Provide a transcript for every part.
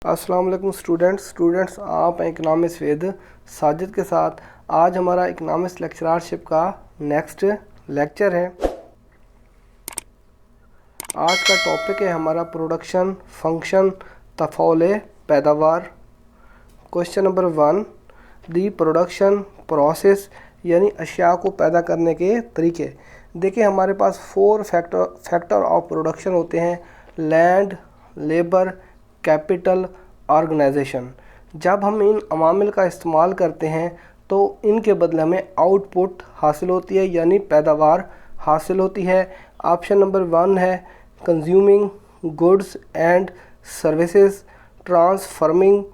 अस्सलाम वालेकुम स्टूडेंट्स आप हैं इकनॉमिक्स विद साजिद के साथ। आज हमारा इकनॉमिक्स लेक्चरशिप का नेक्स्ट लेक्चर है। आज का टॉपिक है हमारा प्रोडक्शन फंक्शन तफौल पैदावार। Question number 1, the production process यानी अशिया को पैदा करने के तरीके। देखिए हमारे पास 4 फैक्टर ऑफ प्रोडक्शन होते हैं: लैंड, लेबर, कैपिटल, ऑर्गेनाइजेशन। जब हम इन अवामिल का इस्तेमाल करते हैं तो इनके बदले हमें आउटपुट हासिल होती है यानी पैदावार हासिल होती है। ऑप्शन नंबर 1 है consuming goods and services, transforming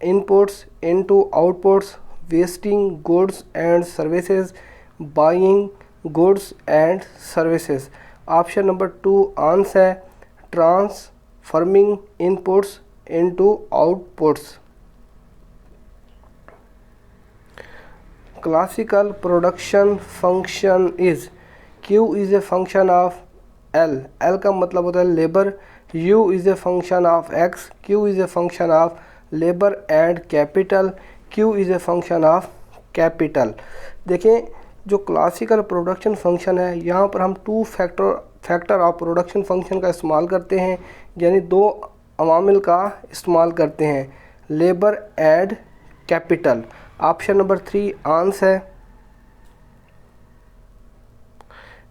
inputs into outputs, wasting goods and services, buying goods and services. Option number 2 answer है transforming inputs into outputs. Classical production function is Q is a function of L. L का मतलब होता है labour. U is a function of X. Q is a function of labor and capital. Q is a function of capital. देखें जो classical production function है यहाँ पर हम 2 फैक्टर ऑफ प्रोडक्शन फंक्शन का इस्तेमाल करते हैं यानी 2 अवामिल का इस्तेमाल करते हैं, labour and capital. Option number 3 answer है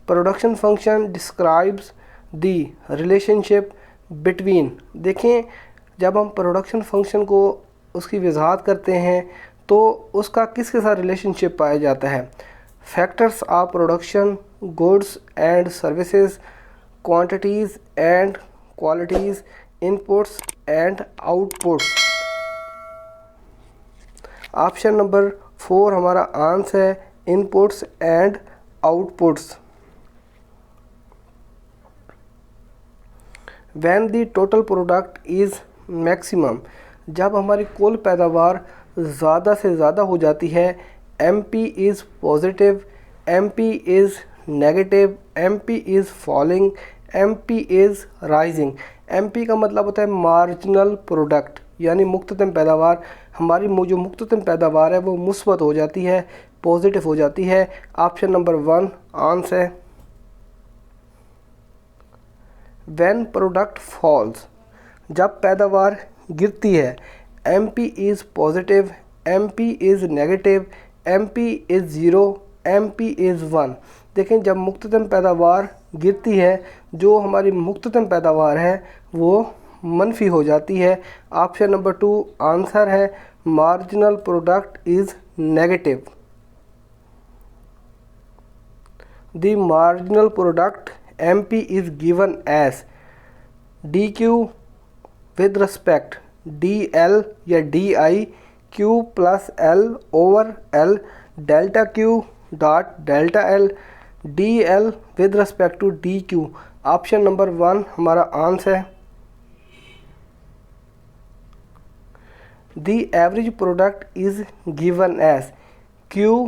production function describes the relationship between. देखें जब हम प्रोडक्शन फंक्शन को उसकी वजाहत करते हैं तो उसका किसके साथ रिलेशनशिप पाया जाता है। Factors of production, goods and services, quantities and qualities, inputs and outputs. Option number 4 हमारा आंसर है inputs and outputs. When the total product is maximum, जब हमारी कुल पैदावार ज़्यादा से ज़्यादा हो जाती है। MP is positive, MP is negative, MP is falling, MP is rising. MP का मतलब होता है मार्जिनल प्रोडक्ट यानी मुख्ततम पैदावार। हमारी जो मुख्ततम पैदावार है वो मुस्बत हो जाती है, पॉजिटिव हो जाती है। ऑप्शन नंबर 1 आंसर है व्हेन प्रोडक्ट फॉल्स, जब पैदावार गिरती है। MP is positive, MP is negative, MP is 0, MP is 1। देखें जब मुख्ततम पैदावार गिरती है जो हमारी मुख्ततम पैदावार है वो मनफी हो जाती है। ऑप्शन नंबर 2 आंसर है marginal product is negative. The marginal product MP is given as DQ with respect DL या DI Q plus L over L, delta Q dot delta L, DL with respect to DQ। Option number 1 हमारा answer है the average product is given as Q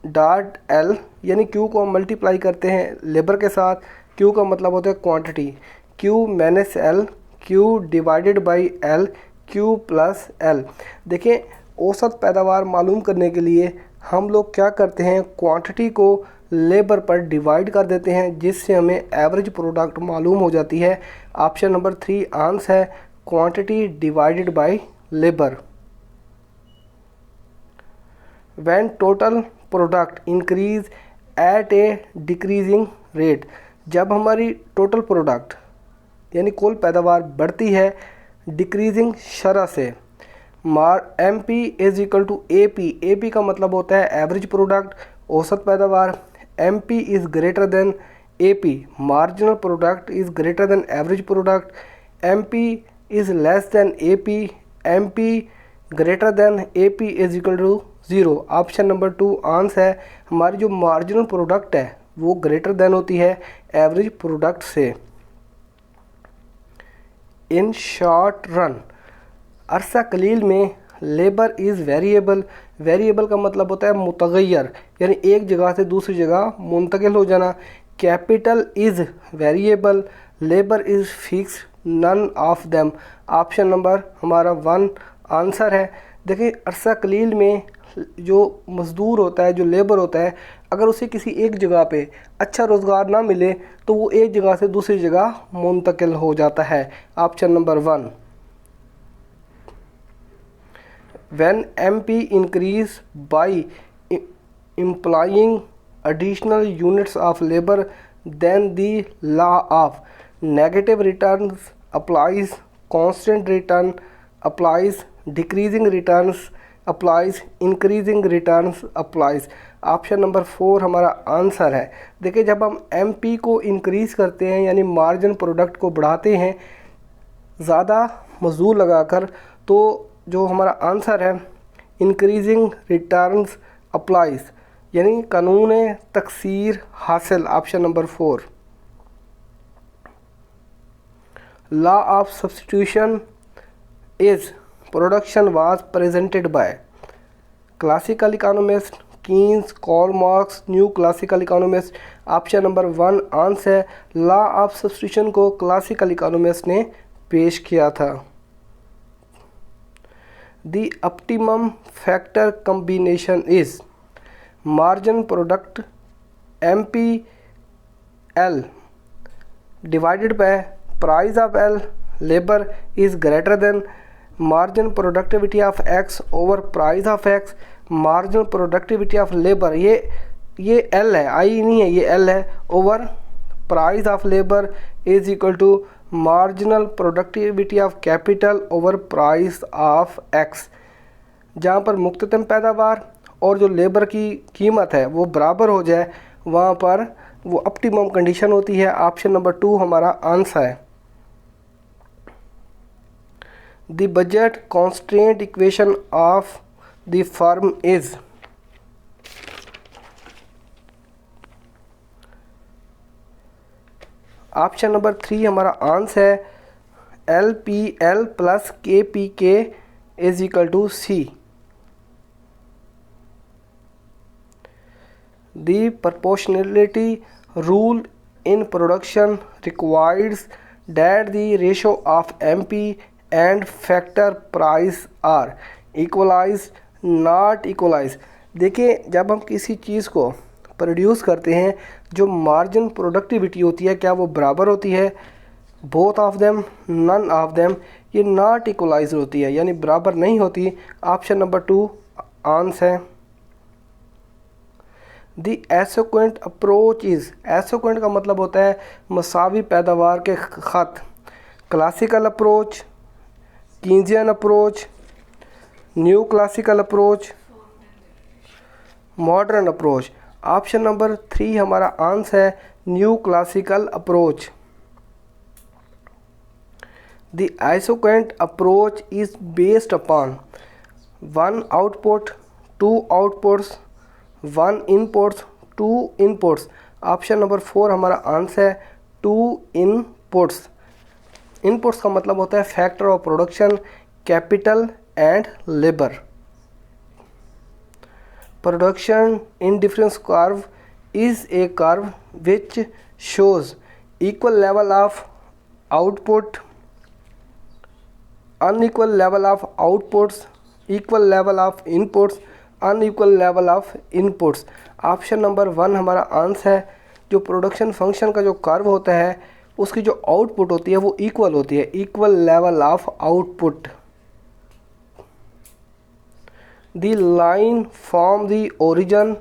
dot L यानी Q को हम multiply करते हैं labour के साथ। Q का मतलब होता है quantity, Q minus L, Q divided by L, Q plus L। देखें औसत पैदावार मालूम करने के लिए हम लोग क्या करते हैं, क्वांटिटी को लेबर पर डिवाइड कर देते हैं जिससे हमें एवरेज प्रोडक्ट मालूम हो जाती है। ऑप्शन नंबर 3 आंसर है quantity divided by labour. When total product increase at A decreasing rate, जब हमारी टोटल प्रोडक्ट यानी कुल पैदावार बढ़ती है डिक्रीजिंग शरह से। MP is equal to AP, AP का मतलब होता है एवरेज प्रोडक्ट औसत पैदावार। MP is greater than AP, marginal product is greater than average product. MP is less than AP, MP greater than AP is equal to 0। Option number 2 answer है हमारी जो marginal product है वो greater than होती है average product से। In short run, अरसा कलील में लेबर इज़ वेरिएबल। वेरिएबल का मतलब होता है मुतगय्यर यानी एक जगह से दूसरी जगह मुंतकिल हो जाना। Capital is variable, labour is fix none of them. Option number हमारा 1 आंसर है। देखिए अरसा कलील में जो मज़दूर होता है, जो लेबर होता है, अगर उसे किसी एक जगह पे अच्छा रोज़गार ना मिले तो वो एक जगह से दूसरी जगह मुंतकिल हो जाता है। Option number 1। When MP increase by employing additional units of labor then the law of negative returns applies, constant return applies, decreasing returns applies, increasing returns applies। Option number 4 हमारा आंसर है। देखिए जब हम एमपी को increase करते हैं यानी margin product को बढ़ाते हैं ज़्यादा मजदूर लगाकर, तो जो हमारा आंसर है इंक्रीजिंग रिटर्न्स अप्लाइज यानी कानून तकसीर हासिल। Option number 4। Law of substitution is production was presented by classical economist, Keynes, Karl Marx, new classical economist. Option number 1 answer है। लॉ ऑफ सब्स्टिट्यूशन को क्लासिकल इकोनॉमिस्ट ने पेश किया था। The optimum factor combination is margin product MPL divided by price of L labor is greater than margin productivity of X over price of X। marginal productivity of labor ये L है, I नहीं है, ये L है, over price of labor is equal to marginal productivity of capital over price of X। जहाँ पर मुख्ततम पैदावार और जो लेबर की कीमत है वो बराबर हो जाए, वहाँ पर वो ऑप्टिमम कंडीशन होती है। ऑप्शन नंबर 2 हमारा आंसर है। The budget constraint equation of the firm is option number 3 हमारा आंसर है। LPL plus KPK is equal to C। The proportionality rule in production requires that the ratio of MP and factor price are equalized not equalized। देखिए जब हम किसी चीज़ को produce करते हैं जो मार्जिन प्रोडक्टिविटी होती है क्या वो बराबर होती है? Both of them, none of them, ये नॉट इक्वलाइज होती है यानी बराबर नहीं होती। ऑप्शन नंबर 2 आंसर है। दी एसोक्वेंट अप्रोच इज़, एसोक्वेंट का मतलब होता है मसावी पैदावार के ख़त। Classical approach, Keynesian approach, new classical approach, modern approach. Option number 3 हमारा आंसर है new classical approach. The isoquant approach is based upon 1 output, 2 outputs, 1 inputs, 2 inputs. Option number 4 हमारा आंसर है 2 इनपुट्स। इनपुट्स का मतलब होता है factor of production, capital and labour. Production indifference curve is a curve which shows equal level of output, unequal level of outputs, equal level of inputs, unequal level of inputs. Option number 1 हमारा answer है। जो production function का जो curve होता है उसकी जो output होती है वो इक्वल होती है, equal level of output. The line from the origin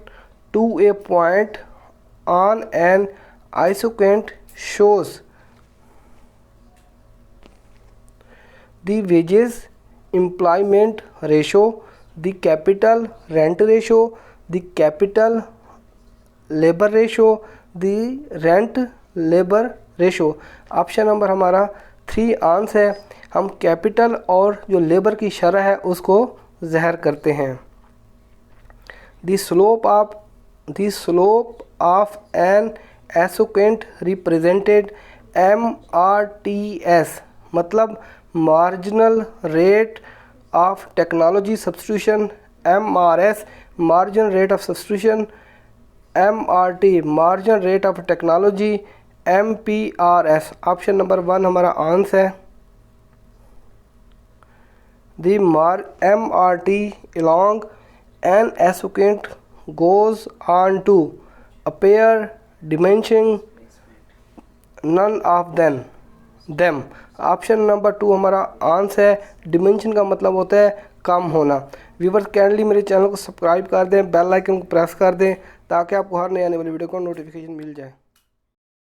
to a point on an isoquant shows the wages employment ratio, the capital rent ratio, the capital labor ratio, the rent labor ratio। Option number हमारा 3 answer है। हम capital और जो labour की शरह है उसको ज़हर करते हैं। the slope of an asyquant represented MRTS मतलब marginal rate of technology substitution, MRS margin rate of substitution, MRT margin rate of technology, MPRS। Option number 1 हमारा आंसर है। दी MRT along an sequence goes on to appear diminishing none of them। Option number 2 हमारा answer है। Dimension का मतलब होता है कम होना। Viewers kindly मेरे चैनल को सब्सक्राइब कर दें, बेल आइकन को प्रेस कर दें ताकि आपको हर नई आने वाली वीडियो को नोटिफिकेशन मिल जाए।